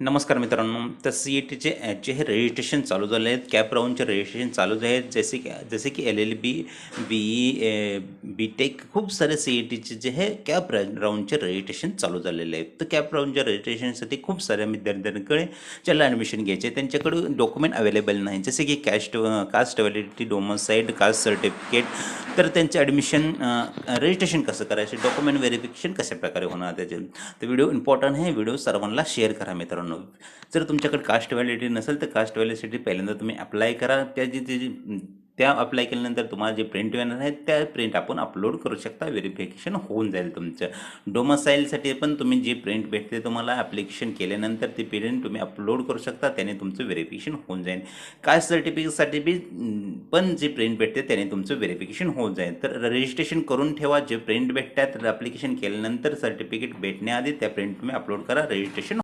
नमस्कार मित्रांनो. तर सी ई टीचे जे हे रजिस्ट्रेशन चालू झाले आहेत, कॅप राऊंडचे रजिस्ट्रेशन चालू आहेत. जसे की LLB, BE, BTech, खूप सारे सी ई टीचे जे हे कॅप राऊंडचे रजिस्ट्रेशन चालू झालेले आहेत. तर कॅप राऊंडच्या रजिस्ट्रेशनसाठी खूप साऱ्या विद्यार्थ्यांकडे ज्याला ॲडमिशन घ्यायचे आहे त्यांच्याकडे डॉक्युमेंट अवेलेबल नाही, जसे की कास्ट व्हॅलिडिटी, डोमसाईड, कास्ट सर्टिफिकेट. तर त्यांचं ॲडमिशन रजिस्ट्रेशन कसं करायचं, डॉक्युमेंट व्हेरिफिकेशन कशा प्रकारे होणार त्याचे. तर व्हिडिओ इम्पॉर्टंट आहे, व्हिडिओ सर्वांना शेअर करा मित्रांनो. जर तुमच्याकडे कास्ट व्हॅलिडिटी नसेल तर कास्ट व्हॅलिडिटी पहिल्यांदा तुम्ही अप्लाय करा. त्या अप्लाय केल्यानंतर तुम्हाला जे प्रिंट येणार आहेत त्या प्रिंट आपण अपलोड करू शकता, व्हेरिफिकेशन होऊन जाईल तुमचं. डोमसाईलसाठी पण तुम्ही जी प्रिंट भेटते तुम्हाला ॲप्लिकेशन केल्यानंतर ती प्रिंट तुम्ही अपलोड करू शकता, त्याने तुमचं व्हेरिफिकेशन होऊन जाईल. कास्ट सर्टिफिकेटसाठी पण जी प्रिंट भेटते त्याने तुमचं व्हेरिफिकेशन होऊन जाईल. तर रजिस्ट्रेशन करून ठेवा. जे प्रिंट भेटतात ॲप्लिकेशन केल्यानंतर सर्टिफिकेट भेटण्याआधी त्या प्रिंट तुम्ही अपलोड करा, रजिस्ट्रेशन